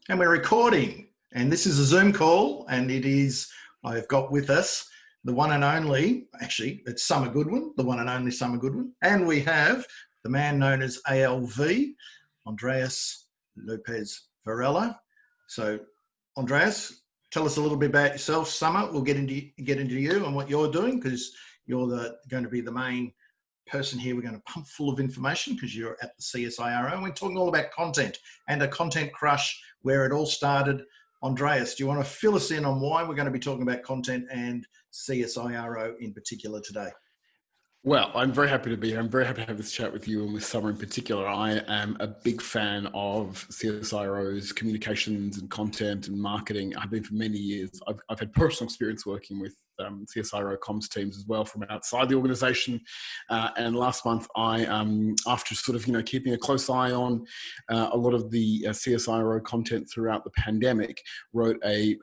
And we're recording, and this is a Zoom call, and I've got with us the one and only, actually, it's Summer Goodwin, the one and only Summer Goodwin, and we have the man known as ALV, Andrés Lopez Varela. So, Andrés, tell us a little bit about yourself. Summer, we'll get into you and what you're doing, because you're going to be the main person here. We're going to pump full of information because you're at the CSIRO, and we're talking all about content and a content crush, where it all started. Andrés, do you want to fill us in on why we're going to be talking about content and CSIRO in particular today? Well, I'm very happy to be here. I'm very happy to have this chat with you and with Summer in particular. I am a big fan of CSIRO's communications and content and marketing. I've been for many years. I've had personal experience working with CSIRO comms teams as well from outside the organisation. And last month, I, after sort of keeping a close eye on a lot of the CSIRO content throughout the pandemic, wrote a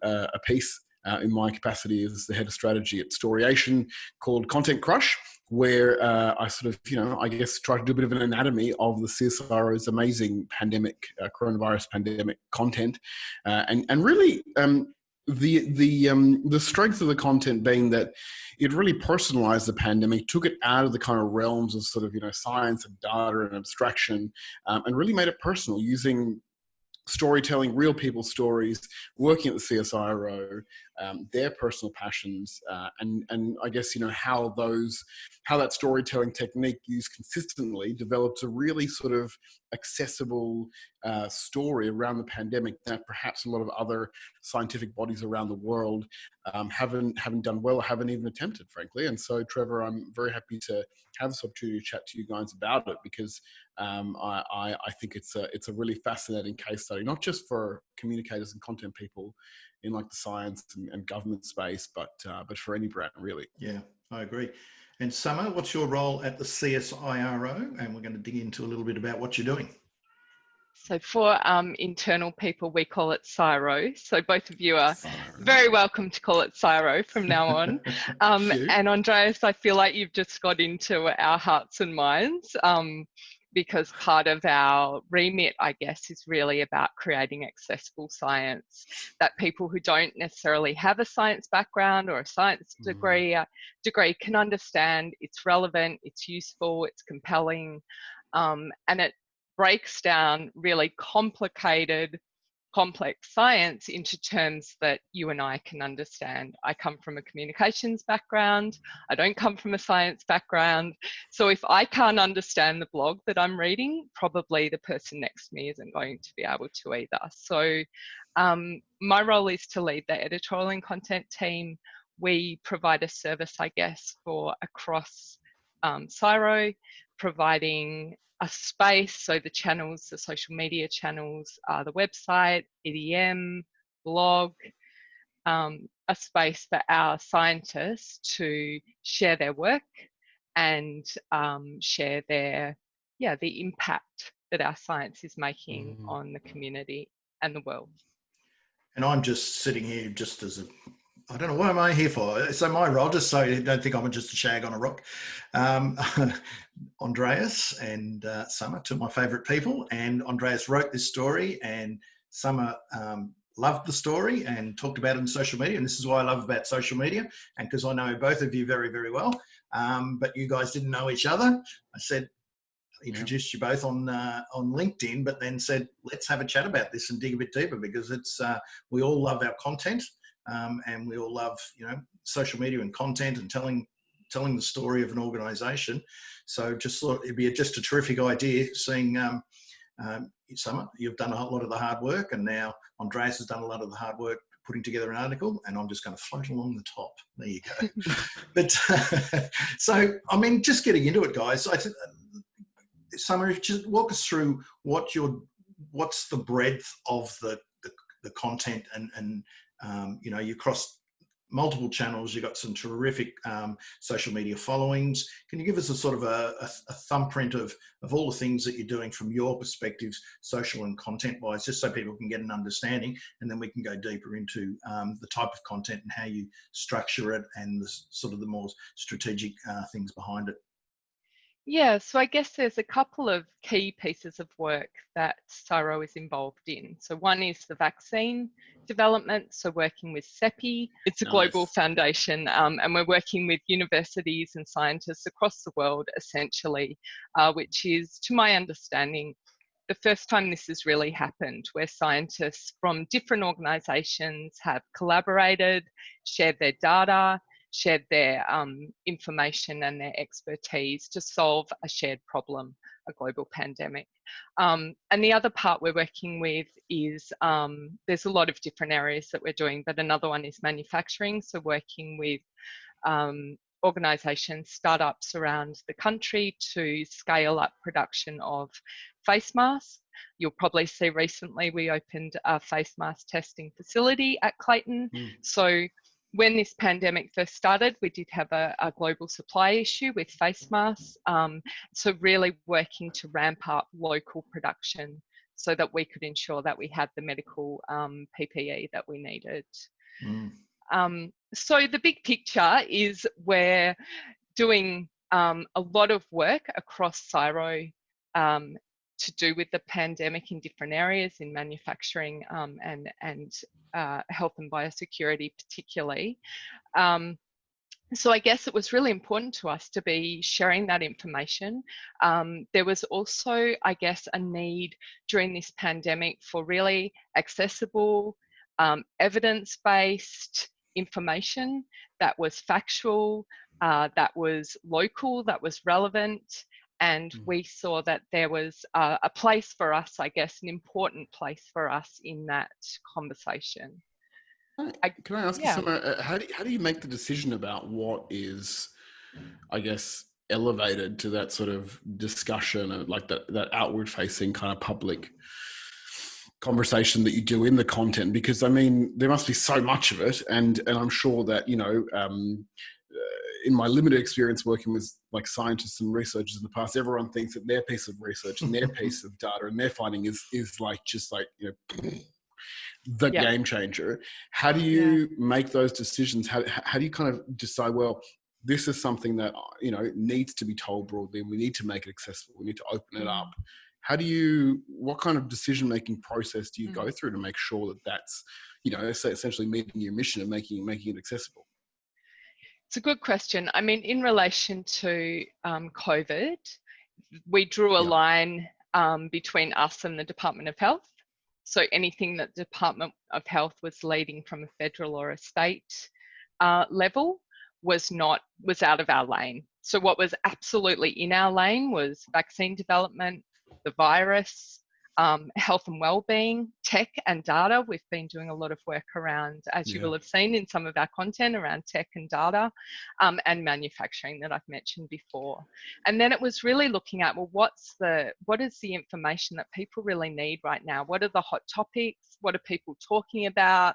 piece in my capacity as the head of strategy at Storyation called Content Crush, where I sort of, I guess try to do a bit of an anatomy of the CSIRO's amazing pandemic, coronavirus pandemic content, and really the strength of the content being that it really personalized the pandemic, took it out of the kind of realms of sort of science and data and abstraction, and really made it personal using storytelling, real people's stories, working at the CSIRO, their personal passions, and I guess how that storytelling technique used consistently develops a really sort of accessible story around the pandemic that perhaps a lot of other scientific bodies around the world haven't done well or haven't even attempted, frankly. And so, Trevor, I'm very happy to have this opportunity to chat to you guys about it, because I think it's a really fascinating case study, not just for communicators and content people in like the science and government space, but for any brand, really. Yeah, I agree. And Summer, what's your role at the CSIRO? And we're going to dig into a little bit about what you're doing. So for internal people, we call it CSIRO. So both of you are very welcome to call it CSIRO from now on. And Andrés, I feel like you've just got into our hearts and minds, because part of our remit, I guess, is really about creating accessible science that people who don't necessarily have a science background or a science degree can understand. It's relevant, it's useful, it's compelling, and it breaks down really complicated, complex science into terms that you and I can understand. I come from a communications background. I don't come from a science background. So if I can't understand the blog that I'm reading, probably the person next to me isn't going to be able to either. So my role is to lead the editorial and content team. We provide a service, I guess, for across CSIRO, providing a space, so the channels, the social media channels, the website, EDM, blog, a space for our scientists to share their work and share the impact that our science is making on the community and the world. And I'm just sitting here just as I don't know, what am I here for? So my role, just so you don't think I'm just a shag on a rock. Andrés and Summer, two of my favourite people, and Andrés wrote this story, and Summer loved the story and talked about it on social media, and this is what I love about social media, and because I know both of you very, very well, but you guys didn't know each other. I said, introduced you both on LinkedIn, but then said, let's have a chat about this and dig a bit deeper, because it's we all love our content. And we all love, social media and content and telling the story of an organisation. So just thought it'd be just a terrific idea seeing Summer, you've done a lot of the hard work, and now Andrés has done a lot of the hard work putting together an article, and I'm just going to float along the top. There you go. But so, I mean, just getting into it, guys. Summer, if you just walk us through what's the breadth of the content and you cross multiple channels, you've got some terrific social media followings. Can you give us a sort of a thumbprint of all the things that you're doing from your perspectives, social and content wise, just so people can get an understanding, and then we can go deeper into the type of content and how you structure it and the sort of the more strategic things behind it. Yeah, so I guess there's a couple of key pieces of work that CSIRO is involved in. So one is the vaccine development, so working with CEPI. It's a global Nice. foundation, and we're working with universities and scientists across the world, essentially, which is, to my understanding, the first time this has really happened, where scientists from different organisations have collaborated, shared their data, shared their information and their expertise to solve a shared problem, a global pandemic. And the other part we're working with is, there's a lot of different areas that we're doing, but another one is manufacturing. So working with organisations, startups around the country to scale up production of face masks. You'll probably see recently we opened a face mask testing facility at Clayton. So when this pandemic first started, we did have a global supply issue with face masks. So really working to ramp up local production so that we could ensure that we had the medical PPE that we needed. So the big picture is we're doing a lot of work across CSIRO to do with the pandemic in different areas, in manufacturing and health and biosecurity particularly. So I guess it was really important to us to be sharing that information. There was also, I guess, a need during this pandemic for really accessible, evidence-based information that was factual, that was local, that was relevant. And we saw that there was a place for us, I guess, an important place for us in that conversation. Can I ask you something? How do you make the decision about what is, I guess, elevated to that sort of discussion and like that outward facing kind of public conversation that you do in the content? Because I mean, there must be so much of it, and I'm sure that, you know, in my limited experience working with like scientists and researchers in the past, everyone thinks that their piece of research and their piece of data and their finding is like just like, you know, the game changer. How do you make those decisions? How do you kind of decide, well, this is something that, you know, needs to be told broadly and we need to make it accessible, we need to open it up? What kind of decision-making process do you go through to make sure that that's, you know, essentially meeting your mission of making it accessible? It's a good question. I mean, in relation to COVID, we drew a line between us and the Department of Health. So anything that the Department of Health was leading from a federal or a state level was out of our lane. So what was absolutely in our lane was vaccine development, the virus, health and well-being, tech and data. We've been doing a lot of work around, as you will have seen in some of our content, around tech and data, and manufacturing that I've mentioned before. And then it was really looking at, well, what is the information that people really need right now? What are the hot topics? What are people talking about?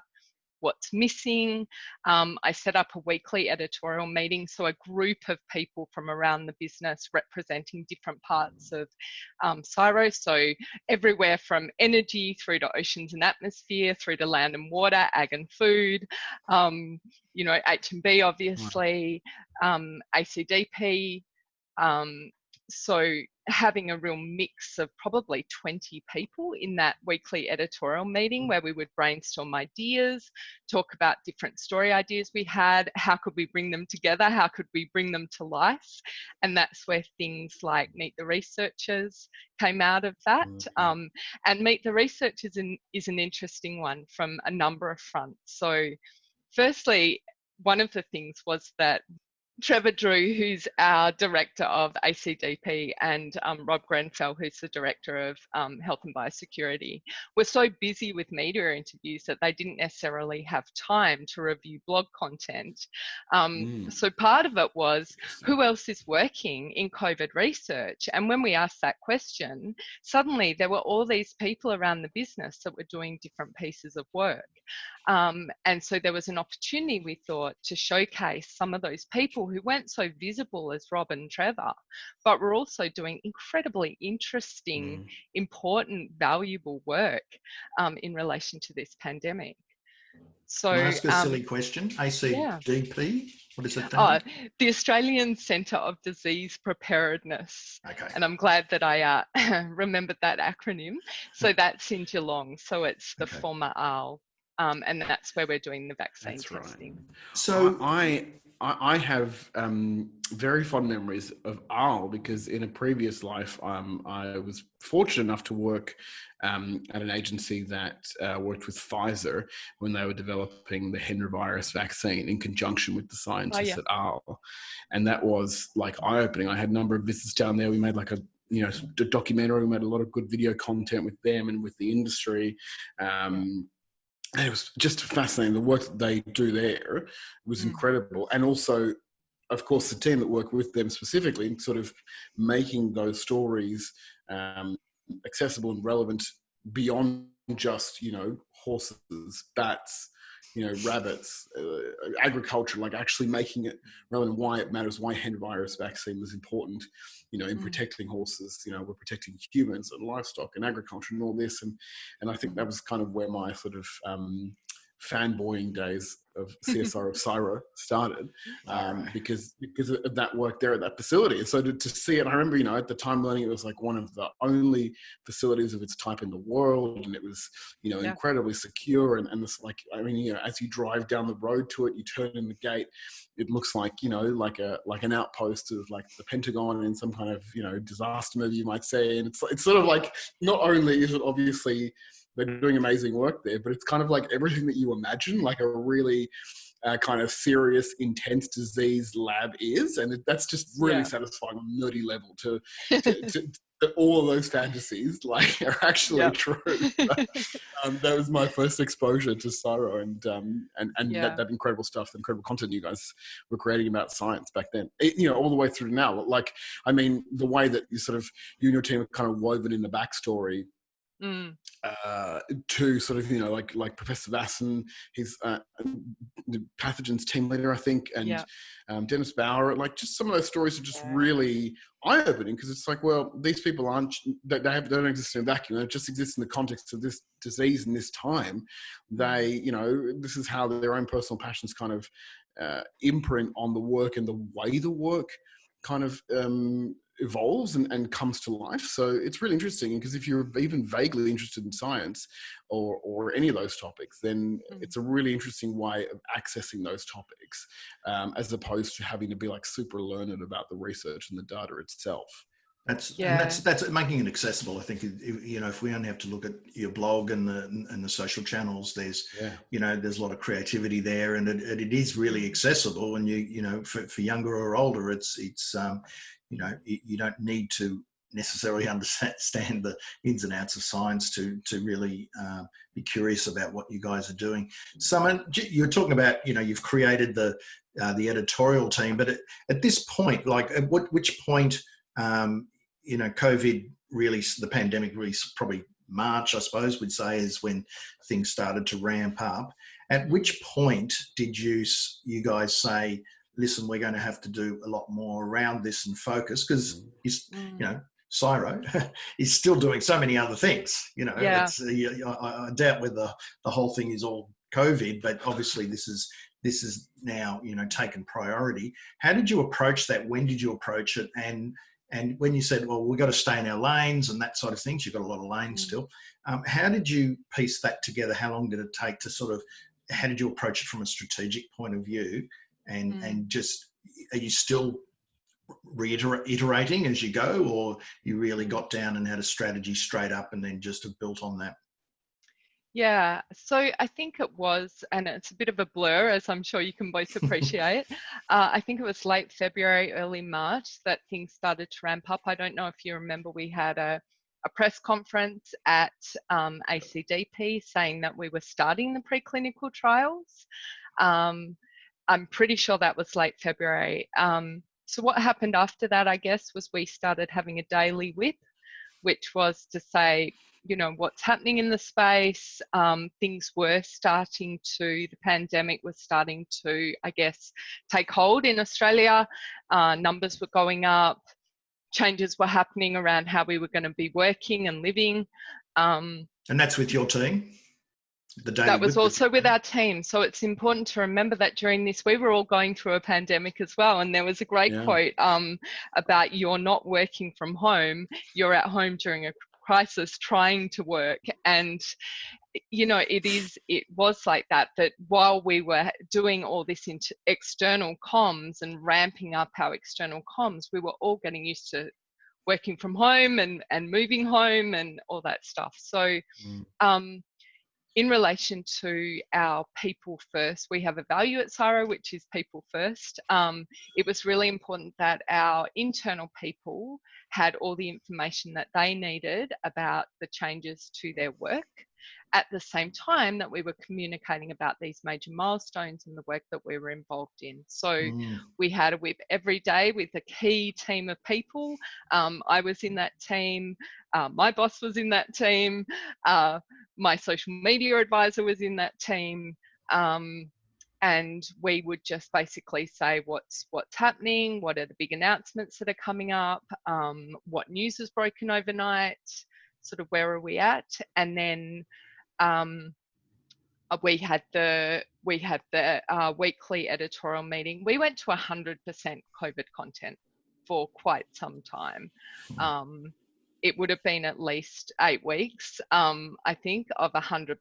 What's missing? I set up a weekly editorial meeting, so a group of people from around the business representing different parts of CSIRO, so everywhere from energy through to oceans and atmosphere, through to land and water, ag and food, you know, H&B obviously, ACDP, so having a real mix of probably 20 people in that weekly editorial meeting where we would brainstorm ideas, talk about different story ideas we had, how could we bring them together, how could we bring them to life, and that's where things like Meet the Researchers came out of that. And Meet the Researchers is an interesting one from a number of fronts. So firstly, one of the things was that Trevor Drew, who's our director of ACDP, and Rob Grenfell, who's the director of health and biosecurity, were so busy with media interviews that they didn't necessarily have time to review blog content. So part of it was, who else is working in COVID research? And when we asked that question, suddenly there were all these people around the business that were doing different pieces of work. And so there was an opportunity, we thought, to showcase some of those people who weren't so visible as Rob and Trevor, but were also doing incredibly interesting, important, valuable work in relation to this pandemic. So, can I ask a silly question? ACDP, what is that? The Australian Centre of Disease Preparedness. Okay. And I'm glad that I remembered that acronym. So that's in Geelong. So it's the former ARL. And that's where we're doing the vaccine testing. Right. So I have very fond memories of ARL because in a previous life, I was fortunate enough to work at an agency that worked with Pfizer when they were developing the Hendra virus vaccine in conjunction with the scientists at ARL. And that was like eye-opening. I had a number of visits down there. We made like a documentary. We made a lot of good video content with them and with the industry. And it was just fascinating. The work that they do there was incredible. And also, of course, the team that worked with them specifically, sort of making those stories accessible and relevant beyond just, horses, bats, rabbits, agriculture, like actually making it relevant, why it matters, why Hendra virus vaccine was important, in protecting horses, we're protecting humans and livestock and agriculture and all this. And I think that was kind of where my sort of fanboying days of CSIRO started, because of that work there at that facility. And so to see it, I remember, at the time learning it was like one of the only facilities of its type in the world, and it was, incredibly secure. And this, like, I mean, as you drive down the road to it, you turn in the gate, it looks like, like an outpost of like the Pentagon in some kind of, disaster movie, you might say. And it's sort of like, not only is it obviously they're doing amazing work there, but it's kind of like everything that you imagine, like a really kind of serious, intense disease lab is. And that's just really satisfying on a nerdy level to all of those fantasies like are actually true. That was my first exposure to CSIRO and that incredible stuff, the incredible content you guys were creating about science back then, all the way through to now. Like, I mean, the way that you and your team are kind of woven in the backstory to sort of, like Professor Vasson, he's the pathogens team leader, I think, and Dennis Bauer, like just some of those stories are just really eye-opening, because it's like, well, these people they don't exist in a vacuum. They just exist in the context of this disease in this time. They, this is how their own personal passions kind of imprint on the work and the way the work kind of evolves and comes to life. So it's really interesting, because if you're even vaguely interested in science or any of those topics, then it's a really interesting way of accessing those topics, as opposed to having to be like super learned about the research and the data itself. That's making it accessible. I think, if we only have to look at your blog and the social channels, there's there's a lot of creativity there, and it is really accessible. And for younger or older, it's you don't need to necessarily understand the ins and outs of science to really be curious about what you guys are doing. Summer, you're talking about, you've created the editorial team, but at this point, like at which point, COVID really, the pandemic really, probably March, I suppose we'd say, is when things started to ramp up. At which point did you guys say, listen, we're going to have to do a lot more around this and focus, because CSIRO is still doing so many other things. I doubt whether the whole thing is all COVID, but obviously this is now taken priority. How did you approach that? When did you approach it? And when you said, well, we've got to stay in our lanes and that sort of things, you've got a lot of lanes still. How did you piece that together? How long did it take to how did you approach it from a strategic point of view? And just, are you still iterating as you go, or you really got down and had a strategy straight up and then just have built on that? Yeah, so I think it was, and it's a bit of a blur, as I'm sure you can both appreciate. I think it was late February, early March that things started to ramp up. I don't know if you remember, we had a press conference at ACDP saying that we were starting the preclinical trials. I'm pretty sure that was late February. So what happened after that, I guess, was we started having a daily whip, which was to say, what's happening in the space. Things were starting to, the pandemic was starting to, I guess, take hold in Australia. Numbers were going up. Changes were happening around how we were going to be working and living. And that's with your team? That was also with our team. So it's important to remember that during this, we were all going through a pandemic as well. And there was a great quote about you're not working from home, you're at home during a crisis trying to work. And you know, it was like that while we were doing all this external comms and ramping up our external comms, we were all getting used to working from home and moving home and all that stuff. So in relation to our people first, we have a value at CSIRO, which is people first. It was really important that our internal people had all the information that they needed about the changes to their work, at the same time that we were communicating about these major milestones and the work that we were involved in. So we had a whip every day with a key team of people. I was in that team, my boss was in that team, my social media advisor was in that team, and we would just basically say what's happening, what are the big announcements that are coming up, what news is broken overnight, sort of where are we at, and then we had the weekly editorial meeting. We went to 100% COVID content for quite some time. It would have been at least 8 weeks, I think, of 100%.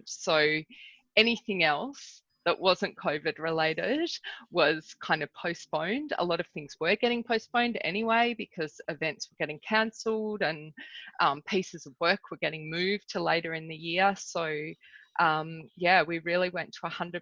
So anything else that wasn't COVID related was kind of postponed. A lot of things were getting postponed anyway because events were getting cancelled and pieces of work were getting moved to later in the year. So yeah, we really went to 100%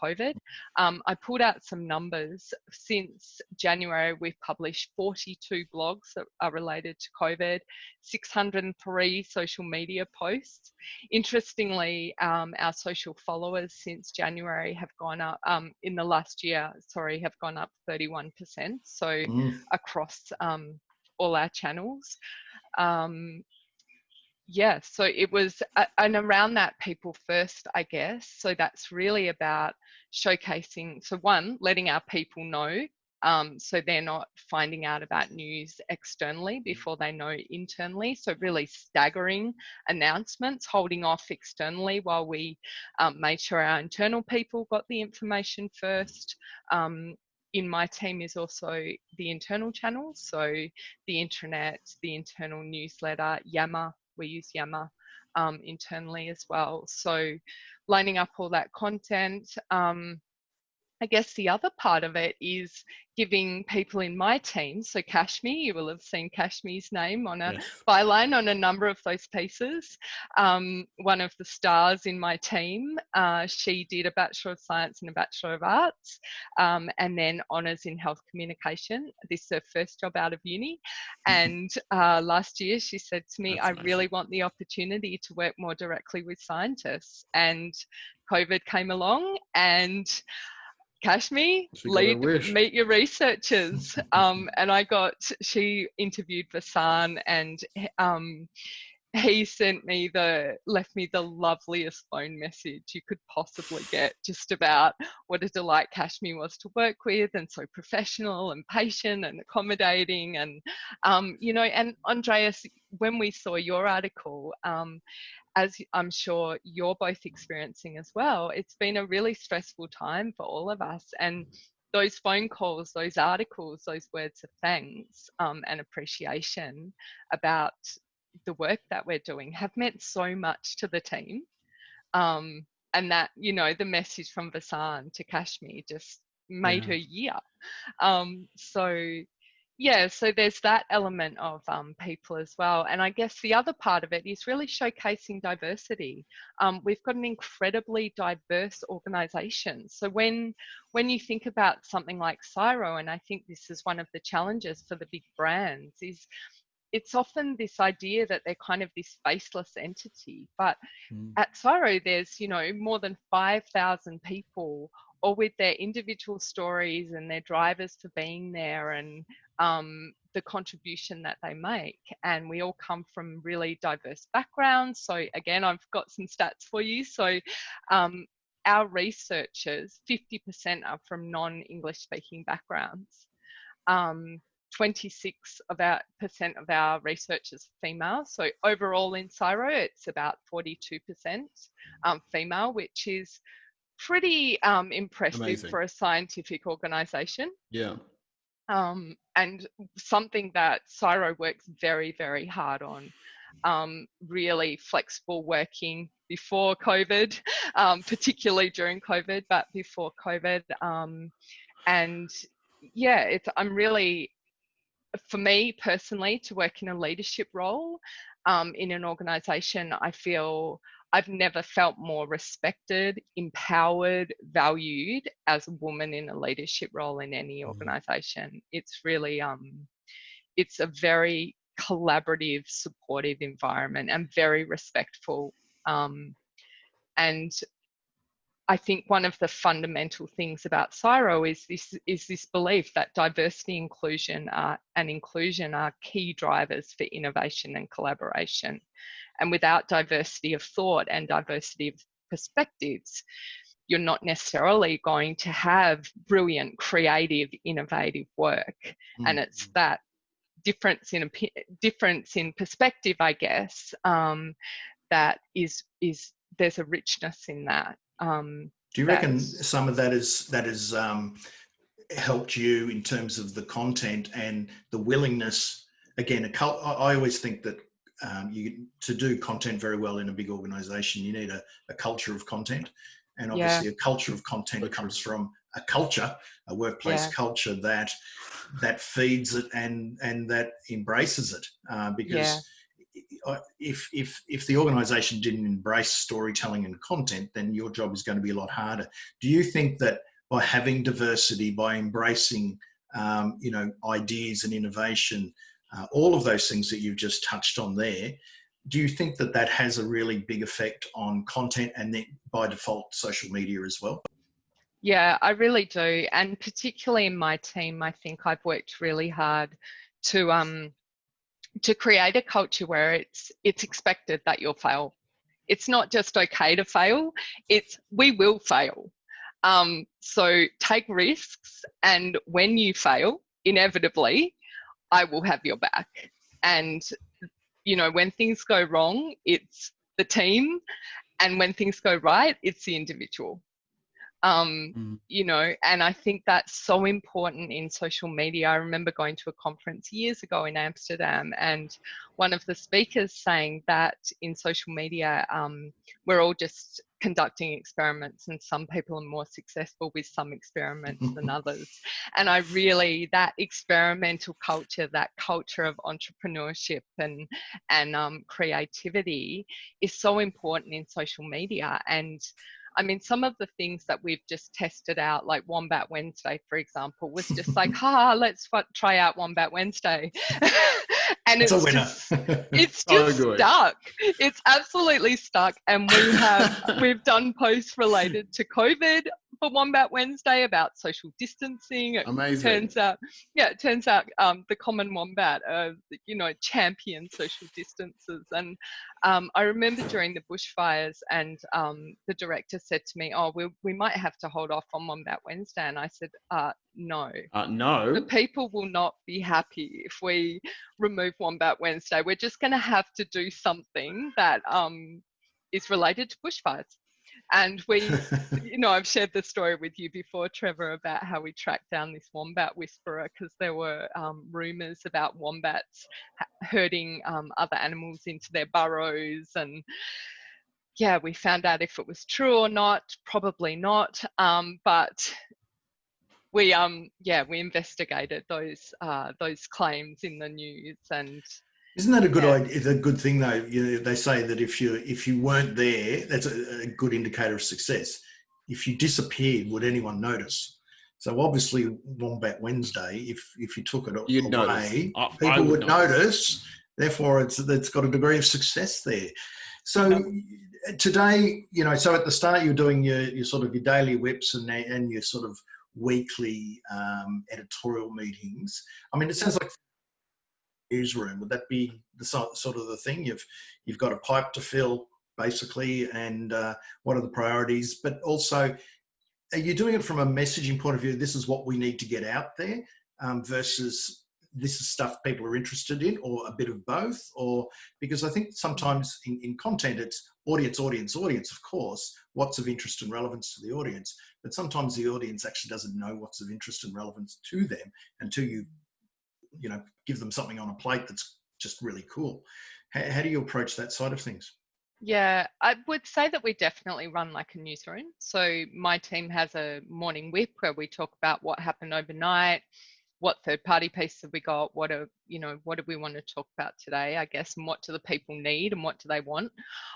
COVID. I pulled out some numbers. Since January, we've published 42 blogs that are related to COVID, 603 social media posts. Interestingly, our social followers since January have gone up, in the last year, have gone up 31%. So across all our channels. Yeah, so it was, and around that people first, I guess. So that's really about showcasing, so one, letting our people know, so they're not finding out about news externally before they know internally. So really staggering announcements, holding off externally while we made sure our internal people got the information first. In my team is also the internal channels, so the intranet, the internal newsletter, Yammer. We use Yammer internally as well. So lining up all that content. I guess the other part of it is giving people in my team, so Kashmi, you will have seen Kashmi's name on a byline on a number of those pieces. One of the stars in my team, she did a Bachelor of Science and a Bachelor of Arts, and then honours in health communication. This is her first job out of uni. And last year she said to me, I really want the opportunity to work more directly with scientists. And COVID came along and Kashmi, meet your researchers. And she interviewed Vasan, and he left me the loveliest phone message you could possibly get, just about what a delight Kashmi was to work with, and so professional and patient and accommodating. And, you know, and Andreas, when we saw your article, as I'm sure you're both experiencing as well, it's been a really stressful time for all of us. And those phone calls, those articles, those words of thanks and appreciation about the work that we're doing have meant so much to the team. And that, you know, the message from Vasan to Kashmi just made her year. So yeah, so there's that element of people as well. And I guess the other part of it is really showcasing diversity. We've got an incredibly diverse organisation. So when you think about something like CSIRO, and I think this is one of the challenges for the big brands, is it's often this idea that they're kind of this faceless entity. But at CSIRO, there's, you know, more than 5,000 people, all with their individual stories and their drivers for being there, and the contribution that they make. And we all come from really diverse backgrounds. So again, I've got some stats for you. So our researchers, 50% are from non-English speaking backgrounds. 26% of our researchers are female. So overall in CSIRO, it's about 42% female, which is pretty impressive. Amazing. For a scientific organisation. Yeah. And something that CSIRO works very, very hard on. Really flexible working before COVID, particularly during COVID, but before COVID. And yeah, I'm really, for me personally, to work in a leadership role in an organisation, I feel I've never felt more respected, empowered, valued as a woman in a leadership role in any organisation. It's really, it's a very collaborative, supportive environment and very respectful. And I think one of the fundamental things about CSIRO is this belief that diversity, inclusion are key drivers for innovation and collaboration. And without diversity of thought and diversity of perspectives, you're not necessarily going to have brilliant, creative, innovative work. And it's that difference in perspective, I guess, that is there's a richness in that. Do you reckon some of that is helped you in terms of the content and the willingness? Again, I always think that to do content very well in a big organisation, you need a culture of content, and obviously a culture of content comes from a culture, a workplace culture that feeds it and that embraces it. Because if the organisation didn't embrace storytelling and content, then your job is going to be a lot harder. Do you think that by having diversity, by embracing ideas and innovation, all of those things that you've just touched on there, do you think that has a really big effect on content and then by default social media as well? Yeah, I really do. And particularly in my team, I think I've worked really hard to create a culture where it's expected that you'll fail. It's not just okay to fail, it's we will fail. So take risks, and when you fail, inevitably, I will have your back. And, when things go wrong, it's the team. And when things go right, it's the individual. And I think that's so important in social media. I remember going to a conference years ago in Amsterdam, and one of the speakers saying that in social media, we're all just conducting experiments, and some people are more successful with some experiments than others. And that experimental culture, that culture of entrepreneurship and creativity is so important in social media. And I mean, some of the things that we've just tested out, like Wombat Wednesday, for example, was just like, let's try out Wombat Wednesday. And it's a winner. It's just stuck. It's absolutely stuck. And we've done posts related to COVID for Wombat Wednesday about social distancing. Amazing. It turns out the common wombat, champion social distances. And I remember during the bushfires, and the director said to me, we might have to hold off on Wombat Wednesday. And I said, no. No. The people will not be happy if we remove Wombat Wednesday. We're just going to have to do something that is related to bushfires. And I've shared the story with you before, Trevor, about how we tracked down this wombat whisperer because there were rumours about wombats herding other animals into their burrows. And we found out if it was true or not, probably not. But we investigated those claims in the news. And isn't that a good idea? It's a good thing, though. They say that if you weren't there, that's a good indicator of success. If you disappeared, would anyone notice? So obviously, Wombat Wednesday, if you took it away, people would notice. Therefore, it's got a degree of success there. So today, so at the start, you're doing your sort of your daily whips and your sort of weekly editorial meetings. I mean, it sounds like newsroom. Would that be the sort of the thing? You've got a pipe to fill, basically, and what are the priorities? But also, are you doing it from a messaging point of view? This is what we need to get out there, versus this is stuff people are interested in, or a bit of both? Or because I think sometimes in content it's audience, of course, what's of interest and relevance to the audience, but sometimes the audience actually doesn't know what's of interest and relevance to them until you give them something on a plate that's just really cool. How do you approach that side of things? Yeah, I would say that we definitely run like a newsroom. So my team has a morning whip where we talk about what happened overnight, what third-party pieces have we got, what do we want to talk about today, I guess, and what do the people need and what do they want.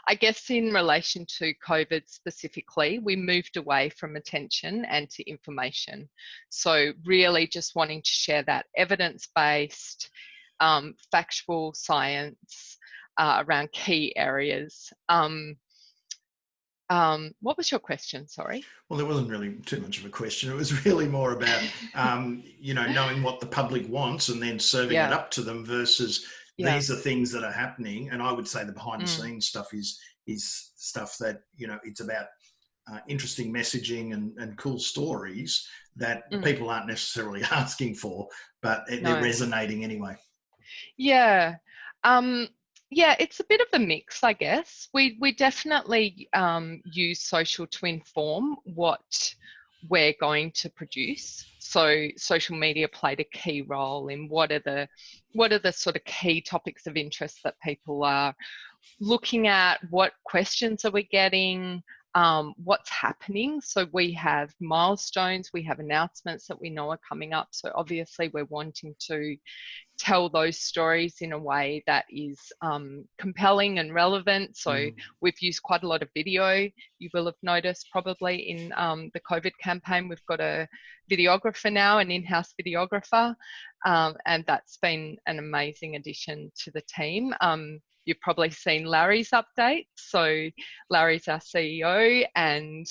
I guess in relation to COVID specifically, we moved away from attention and to information. So really just wanting to share that evidence-based, factual science around key areas. What was your question? Sorry. Well, there wasn't really too much of a question. It was really more about, knowing what the public wants and then serving it up to them versus these are things that are happening. And I would say the behind the scenes stuff is stuff that, it's about interesting messaging and cool stories that people aren't necessarily asking for, but they're resonating anyway. Yeah. Yeah, it's a bit of a mix, I guess. We definitely use social to inform what we're going to produce. So social media played a key role in what are the sort of key topics of interest that people are looking at, what questions are we getting, what's happening. So we have milestones, we have announcements that we know are coming up. So obviously we're wanting to tell those stories in a way that is compelling and relevant. So we've used quite a lot of video. You will have noticed probably in the COVID campaign, we've got a videographer now, an in-house videographer, and that's been an amazing addition to the team. You've probably seen Larry's update. So Larry's our CEO, and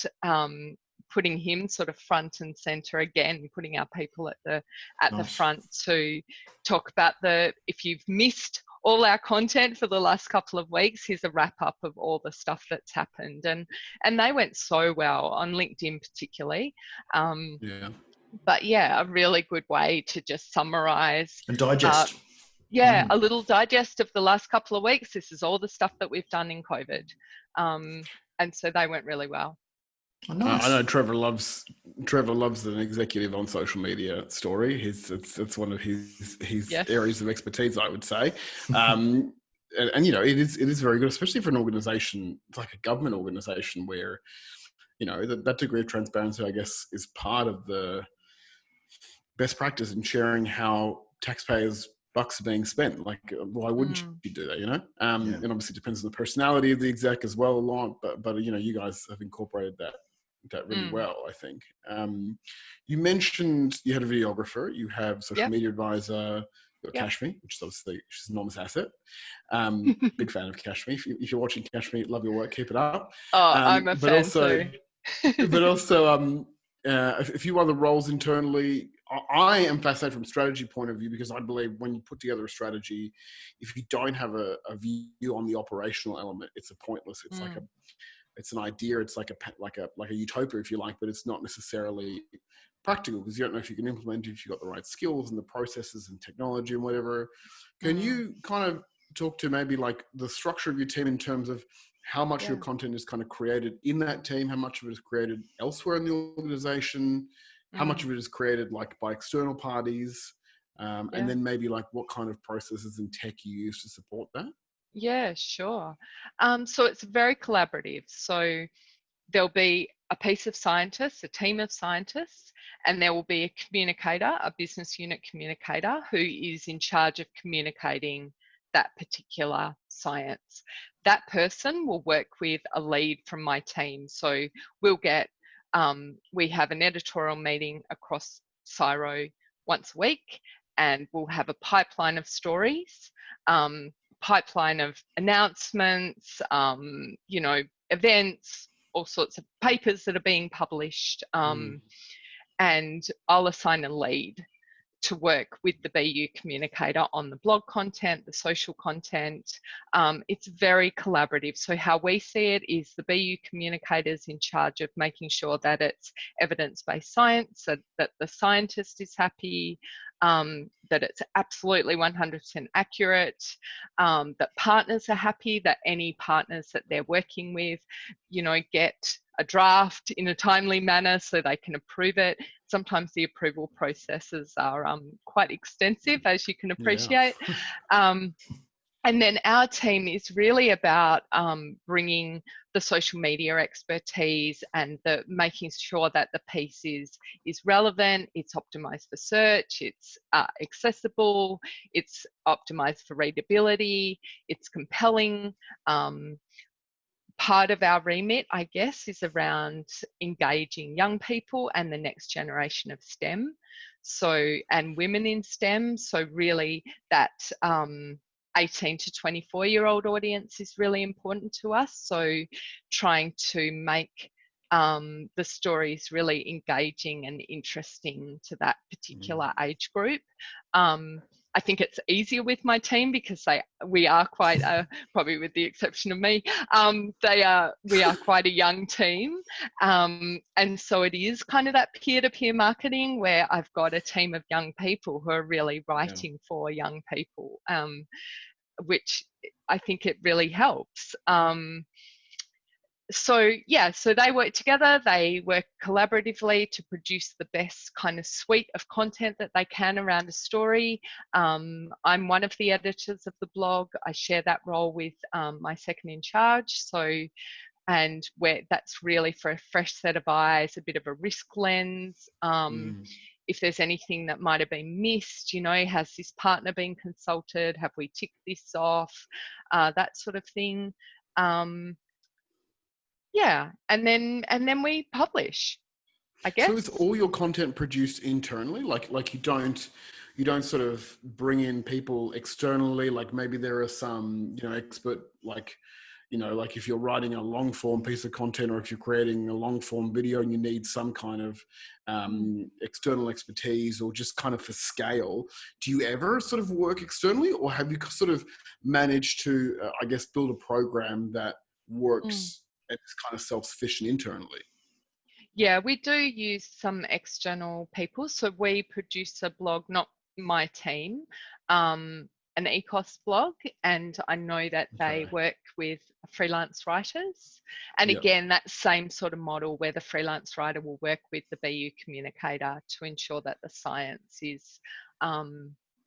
putting him sort of front and center again, putting our people at the front to talk about if you've missed all our content for the last couple of weeks, here's a wrap up of all the stuff that's happened. And they went so well on LinkedIn particularly. But yeah, a really good way to just summarize and digest. A little digest of the last couple of weeks. This is all the stuff that we've done in COVID. And so they went really well. Oh, nice. I know Trevor loves an executive on social media story. It's one of his areas of expertise, I would say. And it is very good, especially for an organization like a government organization where, that degree of transparency, I guess, is part of the best practice in sharing how taxpayers' bucks are being spent. Like, why wouldn't you do that, And obviously it depends on the personality of the exec as well a lot, but you guys have incorporated that really well, I think. You mentioned you had a videographer, you have social media advisor, you've got Kashmi, which is obviously she's an enormous asset. Big fan of Kashmi. If you're watching Kashmi, love your work, keep it up. I'm a fan too. But also a few other roles internally. I am fascinated from a strategy point of view because I believe when you put together a strategy, if you don't have a view on the operational element, it's pointless. It's like it's an idea. It's like a utopia, if you like, but it's not necessarily practical because you don't know if you can implement it, if you've got the right skills and the processes and technology and whatever. Can you kind of talk to maybe like the structure of your team in terms of how much of your content is kind of created in that team, how much of it is created elsewhere in the organization, how much of it is created like by external parties, and then maybe like what kind of processes and tech you use to support that? Yeah, sure. So it's very collaborative. So there'll be a piece of scientists, a team of scientists, and there will be a communicator, a business unit communicator who is in charge of communicating that particular science. That person will work with a lead from my team. So we'll get, we have an editorial meeting across CSIRO once a week, and we'll have a pipeline of stories, pipeline of announcements, events, all sorts of papers that are being published, and I'll assign a lead to work with the BU communicator on the blog content, the social content. It's very collaborative. So how we see it is the BU communicator is in charge of making sure that it's evidence-based science, so that the scientist is happy, that it's absolutely 100% accurate, that partners are happy, that any partners that they're working with, you know, get a draft in a timely manner so they can approve it. Sometimes the approval processes are quite extensive, as you can appreciate. And then our team is really about bringing the social media expertise and making sure that the piece is relevant, it's optimized for search, it's accessible, it's optimized for readability, it's compelling. Part of our remit, I guess, is around engaging young people and the next generation of STEM, and women in STEM. So really that 18 to 24-year-old audience is really important to us. So trying to make the stories really engaging and interesting to that particular age group. I think it's easier with my team because we are quite, probably with the exception of me, we are quite a young team. And so it is kind of that peer-to-peer marketing where I've got a team of young people who are really writing for young people, which I think it really helps. So they work together, they work collaboratively to produce the best kind of suite of content that they can around a story. I'm one of the editors of the blog. I share that role with my second in charge. And where that's really for a fresh set of eyes, a bit of a risk lens. If there's anything that might have been missed, you know, has this partner been consulted? Have we ticked this off? That sort of thing. And then we publish, I guess. So is all your content produced internally? Like you don't sort of bring in people externally? Like maybe there are some, you know, expert, like, you know, like if you're writing a long form piece of content, or if you're creating a long form video and you need some kind of external expertise, or just kind of for scale, do you ever sort of work externally, or have you sort of managed to, I guess, build a program that works and is kind of self-sufficient internally? Yeah, we do use some external people. So we produce a blog, not my team, an ecos blog, and I know that they work with freelance writers. And again, that same sort of model where the freelance writer will work with the BU communicator to ensure that the science is,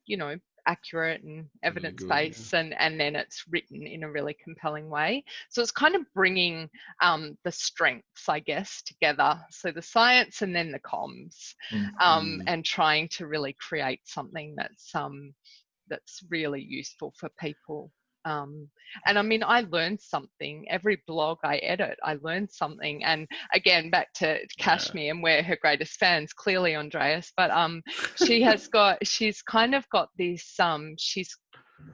you know, accurate and evidence-based, and then it's written in a really compelling way. So it's kind of bringing the strengths, I guess, together. So the science and then the comms, and trying to really create something that's really useful for people. And I mean, I learned something. Every blog I edit, I learned something. And again, back to Kashmir, and we're her greatest fans, clearly, Andreas. But she's kind of got this, she's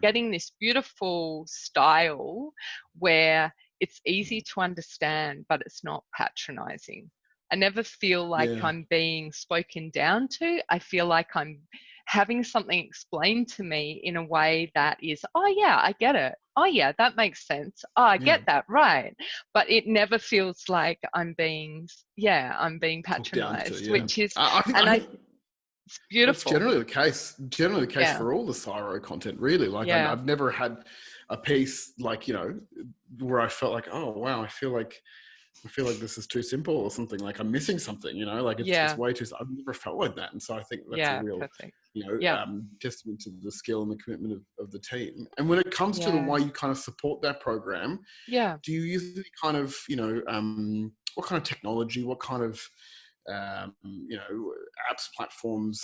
getting this beautiful style where it's easy to understand, but it's not patronizing. I never feel like I'm being spoken down to. I feel like I'm having something explained to me in a way that is, oh yeah, I get it. Oh yeah, that makes sense. Oh, I get that, right. But it never feels like I'm being patronized, which is, I think it's beautiful. That's generally the case for all the CSIRO content, really. Like I've never had a piece like, you know, where I felt like, oh wow, I feel like this is too simple or something, like I'm missing something, you know, like it's way too, I've never felt like that. And so I think that's a real, you know, testament to the skill and the commitment of the team. And when it comes to the way you kind of support that program, do you use any kind of, you know, what kind of technology, what kind of, you know, apps, platforms,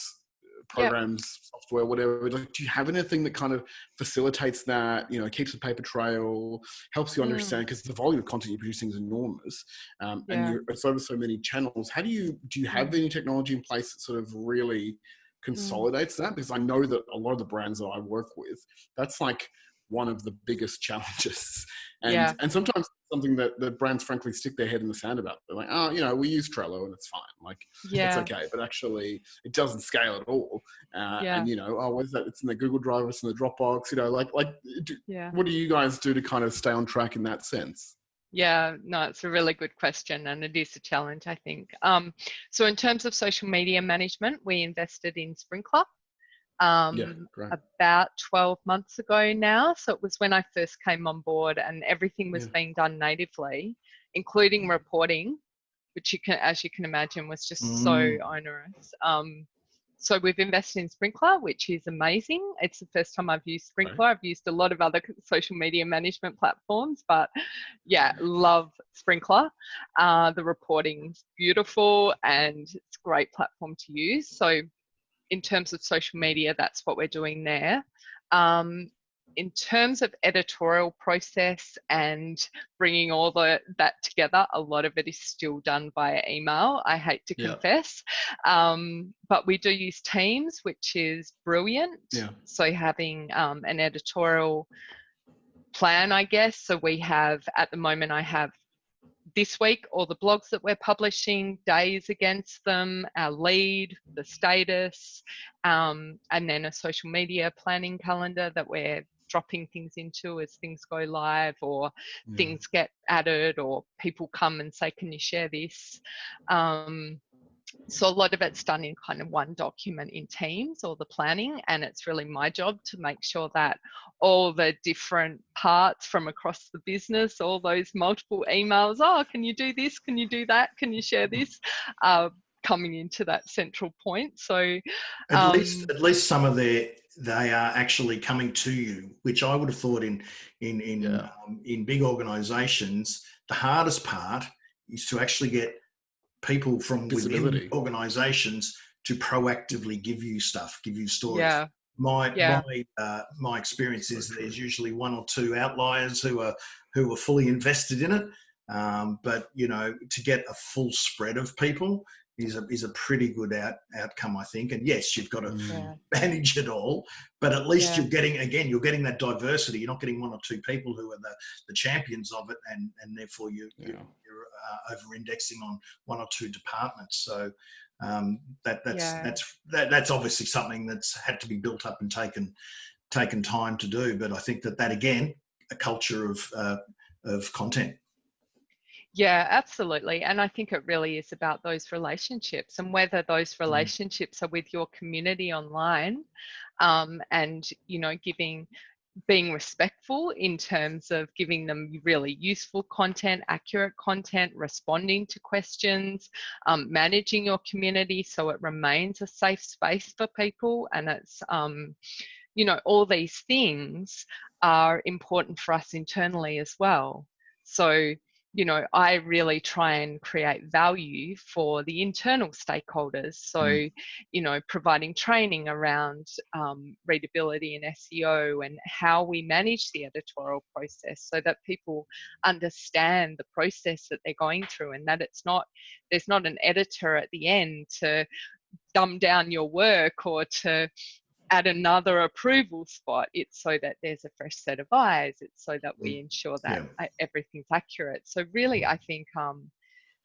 programs, software, whatever, like, do you have anything that kind of facilitates that, you know, keeps a paper trail, helps you understand, because the volume of content you're producing is enormous, and it's over so many channels. Do you have any technology in place that sort of really consolidates that? Because I know that a lot of the brands that I work with, that's like one of the biggest challenges, and sometimes something that the brands frankly stick their head in the sand about. They're like, oh, you know, we use Trello and it's fine, like it's okay, but actually it doesn't scale at all. And you know, oh, what is that? It's in the Google Drive, it's in the Dropbox, you know, what do you guys do to kind of stay on track in that sense? Yeah, no, it's a really good question, and it is a challenge, I think. So in terms of social media management, we invested in Sprinkler. Great. about 12 months ago now. So it was when I first came on board, and everything was being done natively, including reporting, which as you can imagine, was just so onerous. So we've invested in Sprinkler, which is amazing. It's the first time I've used Sprinkler. I've used a lot of other social media management platforms, but yeah, love Sprinkler. The reporting's beautiful and it's a great platform to use. So in terms of social media, that's what we're doing there. In terms of editorial process and bringing all that together, a lot of it is still done via email, I hate to confess. But we do use Teams, which is brilliant. So having an editorial plan, I guess. So we have, at the moment, I have this week all the blogs that we're publishing, days against them, our lead, the status, and then a social media planning calendar that we're dropping things into as things go live, or things get added, or people come and say, can you share this? So a lot of it's done in kind of one document in Teams, or the planning, and it's really my job to make sure that all the different parts from across the business, all those multiple emails, oh, can you do this? Can you do that? Can you share this? Coming into that central point. So at least some of they are actually coming to you, which I would have thought in big organisations, the hardest part is to actually get people from within organisations to proactively give you stuff, give you stories. My experience is there's usually one or two outliers who are fully invested in it, but you know, to get a full spread of people is a pretty good outcome, I think. And yes, you've got to manage it all, but at least you're getting that diversity. You're not getting one or two people who are the champions of it, and therefore you're over-indexing on one or two departments. So that's obviously something that's had to be built up and taken time to do. But I think that again, a culture of content. Yeah, absolutely. And I think it really is about those relationships, and whether those relationships are with your community online, and, you know, being respectful in terms of giving them really useful content, accurate content, responding to questions, managing your community so it remains a safe space for people. And it's, you know, all these things are important for us internally as well. So, you know, I really try and create value for the internal stakeholders. So, you know, providing training around readability and SEO, and how we manage the editorial process, so that people understand the process that they're going through, and that there's not an editor at the end to dumb down your work or to add another approval spot. It's so that there's a fresh set of eyes. It's so that we ensure that everything's accurate. So really, I think,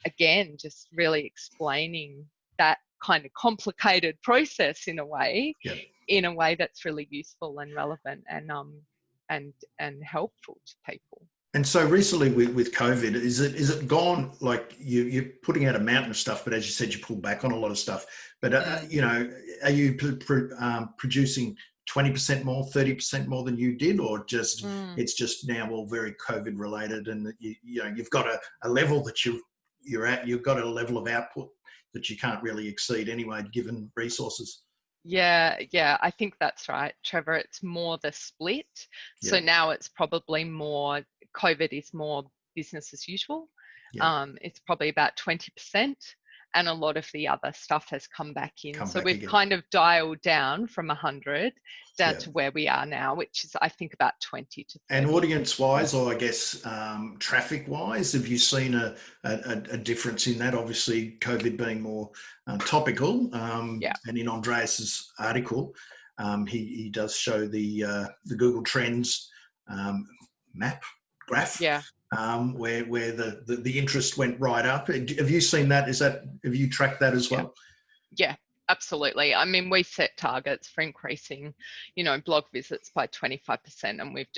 again, just really explaining that kind of complicated process in a way that's really useful and relevant and helpful to people. And so recently with COVID, is it gone, like you're putting out a mountain of stuff, but as you said, you pulled back on a lot of stuff. But, you know, are you producing 20% more, 30% more than you did, or just it's just now all very COVID related, and you know, you've got a level that you're at, you've got a level of output that you can't really exceed anyway, given resources? Yeah, I think that's right, Trevor. It's more the split. So now it's probably more, COVID is more business as usual. It's probably about 20%, and a lot of the other stuff has come back in. So we've kind of dialed down from 100 down to where we are now, which is, I think, about 20 to 30. And audience-wise, or I guess traffic-wise, have you seen a difference in that? Obviously, COVID being more topical. And in Andreas's article, he does show the Google Trends graph. Where the interest went right up. Have you seen that? Have you tracked that as well? Yeah, absolutely. I mean, we set targets for increasing, you know, blog visits by 25%, and we've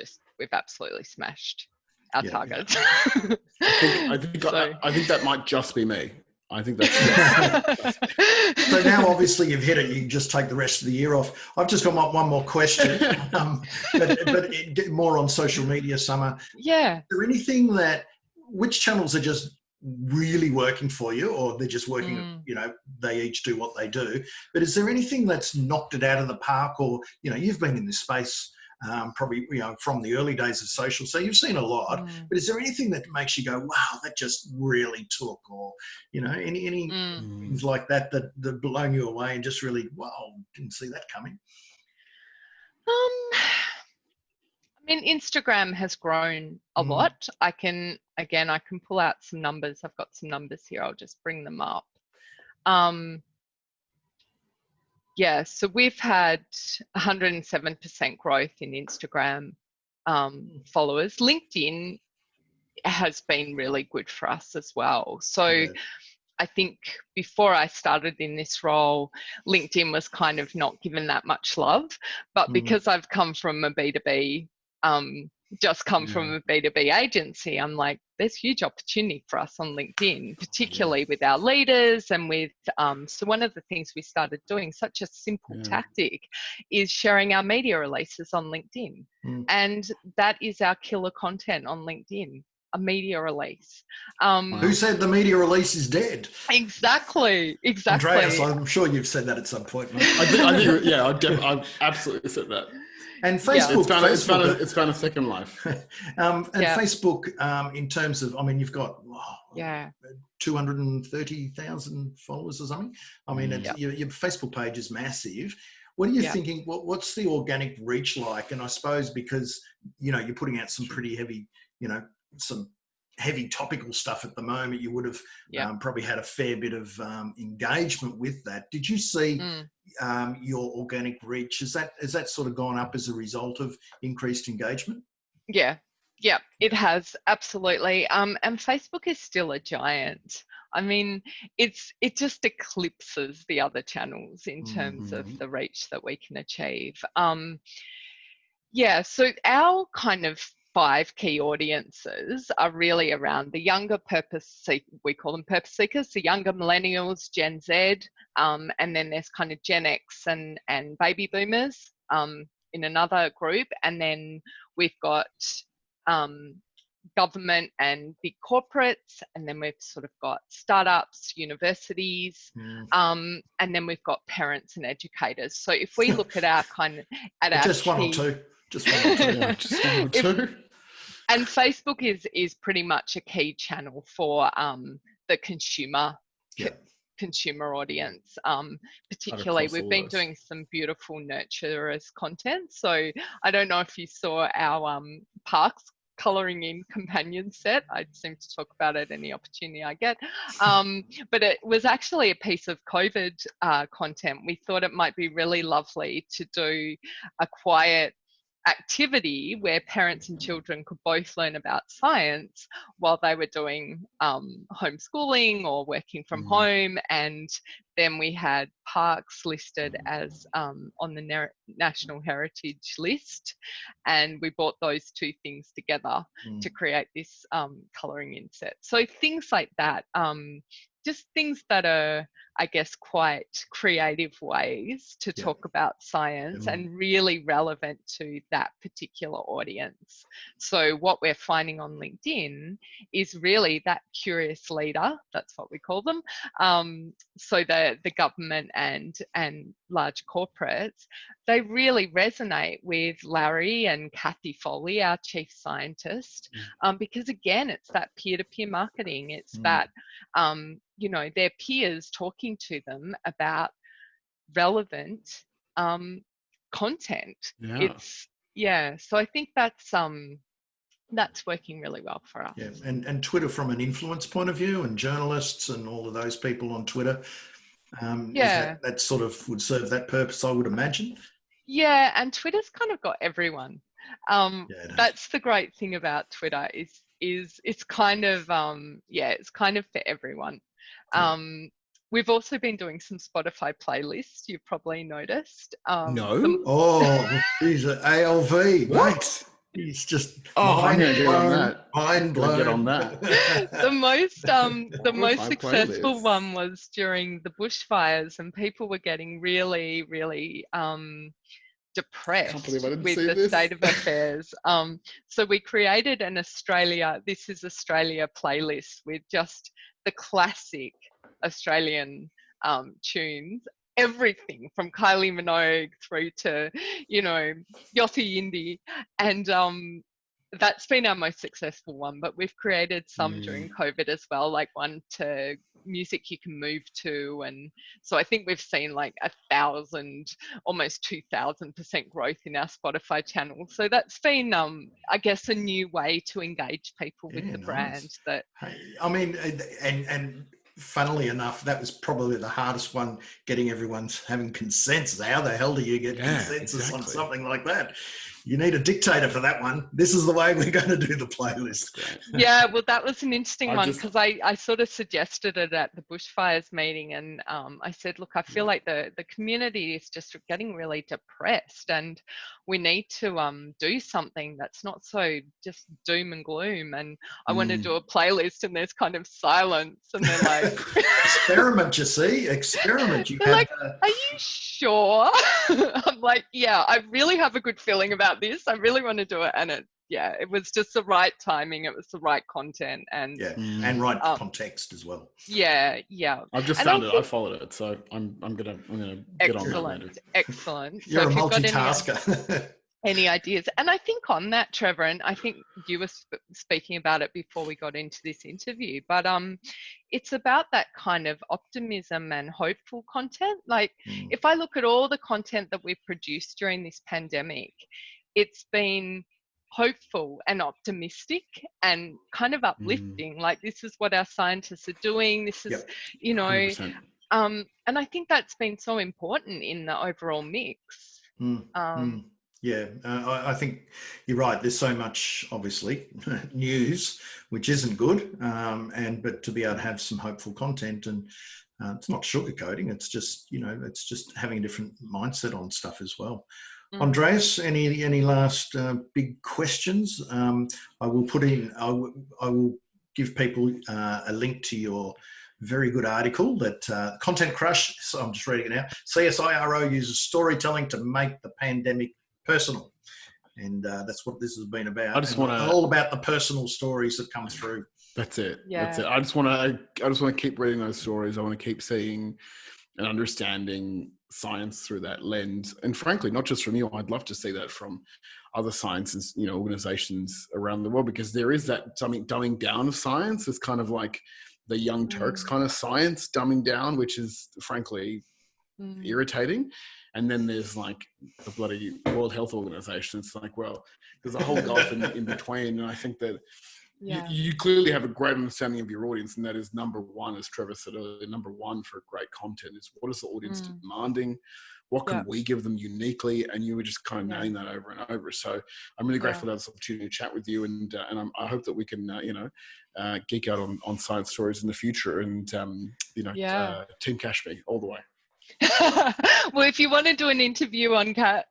absolutely smashed our targets. I think that might just be me. I think that's So now obviously you've hit it, you can just take the rest of the year off. I've just got one more question, but more on social media, Summer. Yeah. Is there anything which channels are just really working for you, or they're just working, they each do what they do, but is there anything that's knocked it out of the park? Or, you've been in this space probably, from the early days of social, so you've seen a lot, but is there anything that makes you go, wow, that just really took, or, any things like that blown you away and just really, wow, didn't see that coming? I mean, Instagram has grown a lot. I can pull out some numbers. I've got some numbers here. I'll just bring them up. Yeah, so we've had 107% growth in Instagram followers. LinkedIn has been really good for us as well. So I think before I started in this role, LinkedIn was kind of not given that much love. But because I've come from a B2B, from a B2B agency, I'm like, there's huge opportunity for us on LinkedIn, particularly with our leaders and with, so one of the things we started doing, such a simple tactic, is sharing our media releases on LinkedIn. And that is our killer content on LinkedIn, a media release. Who said the media release is dead? Exactly. Andreas, I'm sure you've said that at some point. Right? I think I've absolutely said that. And Facebook, it's found a second life. Facebook, in terms of, you've got 230,000 followers or something. Your Facebook page is massive. What are you thinking? What's the organic reach like? And I suppose because, you're putting out some pretty heavy, some heavy topical stuff at the moment, you would have probably had a fair bit of engagement with that. Did you see your organic reach? Has that sort of gone up as a result of increased engagement? Yeah, it has, absolutely. And Facebook is still a giant. I mean, it just eclipses the other channels in terms of the reach that we can achieve. So our kind of 5 key audiences are really around the younger we call them purpose seekers, the younger millennials, Gen Z, and then there's kind of Gen X and baby boomers in another group. And then we've got government and big corporates, and then we've sort of got startups, universities, and then we've got parents and educators. So if we look at our kind of just one or two. And Facebook is pretty much a key channel for the consumer audience. Particularly, we've been doing some beautiful nurturers content. So I don't know if you saw our parks colouring in companion set. I seem to talk about it any opportunity I get. But it was actually a piece of COVID content. We thought it might be really lovely to do a quiet activity where parents and children could both learn about science while they were doing homeschooling or working from home. And then we had parks listed as on the National Heritage List, and we brought those two things together to create this colouring in set. So things like that, just things that are, I guess, quite creative ways to talk about science and really relevant to that particular audience. So what we're finding on LinkedIn is really that curious leader, that's what we call them. So the government and large corporates, they really resonate with Larry and Kathy Foley, our chief scientist, because again, it's that peer-to-peer marketing. It's that, their peers talking to them about relevant content. So I think that's working really well for us. Yeah, and Twitter from an influence point of view, and journalists and all of those people on Twitter, that sort of would serve that purpose, I would imagine. Yeah, and Twitter's kind of got everyone. That's the great thing about Twitter is it's kind of it's kind of for everyone. We've also been doing some Spotify playlists, you've probably noticed. No. He's an ALV. What? He's just I'm mind going to get on blown, that. mind blown. Get on that. The most successful playlist? one was during the bushfires, and people were getting really, really depressed with the state of affairs. So we created an This is Australia playlist with just the classic Australian tunes, everything from Kylie Minogue through to, you know, Yossi Yindi, and that's been our most successful one. But we've created some during COVID as well, like one to music you can move to, and so I think we've seen like 1,000, almost 2,000% growth in our Spotify channel. So that's been I guess a new way to engage people with the brand. That I mean, and funnily enough, that was probably the hardest one, getting everyone's having consensus. How the hell do you get consensus on something like that? You need a dictator for that one. This is the way we're going to do the playlist. Yeah, well, that was an interesting one, because I sort of suggested it at the bushfires meeting, and I said, look, I feel like the community is just getting really depressed, and we need to do something that's not so just doom and gloom. And I want to do a playlist, and there's kind of silence, and they're like, experiment, you see, experiment. They're like, are you sure? I'm like, yeah, I really have a good feeling about this. I really want to do it. And it was just the right timing. It was the right content, and and right context as well. Yeah. I've just found it. I followed it, so I'm gonna get on that later. Excellent. You're a multitasker. Any ideas? And I think on that, Trevor, and I think you were speaking about it before we got into this interview, but it's about that kind of optimism and hopeful content. Like if I look at all the content that we've produced during this pandemic, it's been hopeful and optimistic and kind of uplifting. Like, this is what our scientists are doing. This is, you know, 100%. And I think that's been so important in the overall mix. I think you're right. There's so much, obviously, news, which isn't good, but to be able to have some hopeful content, and it's not sugarcoating. It's just, it's just having a different mindset on stuff as well. Andrés, any last big questions? I will give people a link to your very good article, that Content Crush. So I'm just reading it out. CSIRO uses storytelling to make the pandemic personal, and that's what this has been about. I just want to all about the personal stories that come through. That's it. That's it. I just want to keep reading those stories. I want to keep seeing and understanding science through that lens. And frankly, not just from you, I'd love to see that from other sciences, organizations around the world, because there is that dumbing down of science. It's kind of like the Young Turks kind of science dumbing down, which is frankly irritating. And then there's like the bloody World Health Organization. It's like, well, there's a whole gulf in between. And I think that you clearly have a great understanding of your audience. And that is number one, as Trevor said earlier, number one for great content is, what is the audience demanding? What can we give them uniquely? And you were just kind of nailing that over and over. So I'm really grateful to have this opportunity to chat with you. And I hope that we can, geek out on science stories in the future. And, Team Kashmir all the way. Well, if you want to do an interview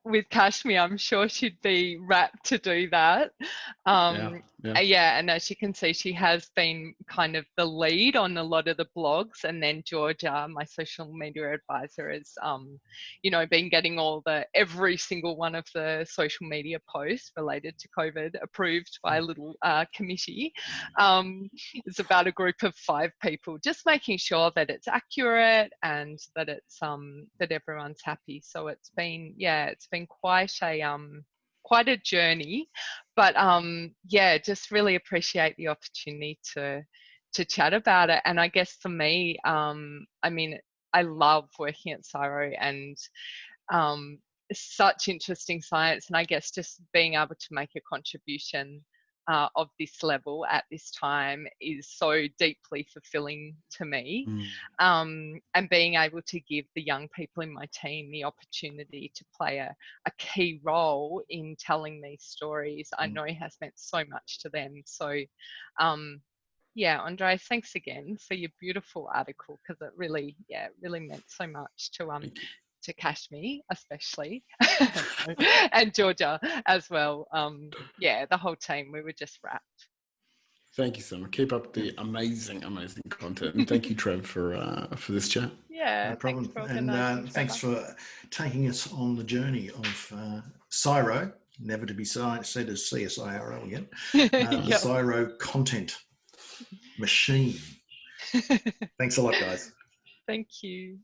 with Kashmir, I'm sure she'd be rapt to do that. And as you can see, she has been kind of the lead on a lot of the blogs, and then Georgia, my social media advisor, has been getting every single one of the social media posts related to COVID approved by a little committee. It's about a group of 5 people, just making sure that it's accurate and that it's that everyone's happy. So it's been quite a journey, but just really appreciate the opportunity to chat about it. And I guess for me, I love working at CSIRO, and such interesting science, and I guess just being able to make a contribution of this level at this time is so deeply fulfilling to me. And being able to give the young people in my team the opportunity to play a key role in telling these stories, I know has meant so much to them. So Andrés, thanks again for your beautiful article, because it really meant so much to Kashmir especially, and Georgia as well. Yeah, the whole team, we were just wrapped. Thank you, Summer. Keep up the amazing content. And thank you, Trev, for this chat. Yeah, no problem. thanks for organising, And thanks for taking us on the journey of CSIRO, never to be said as CSIRO again, the CSIRO content machine. Thanks a lot, guys. Thank you.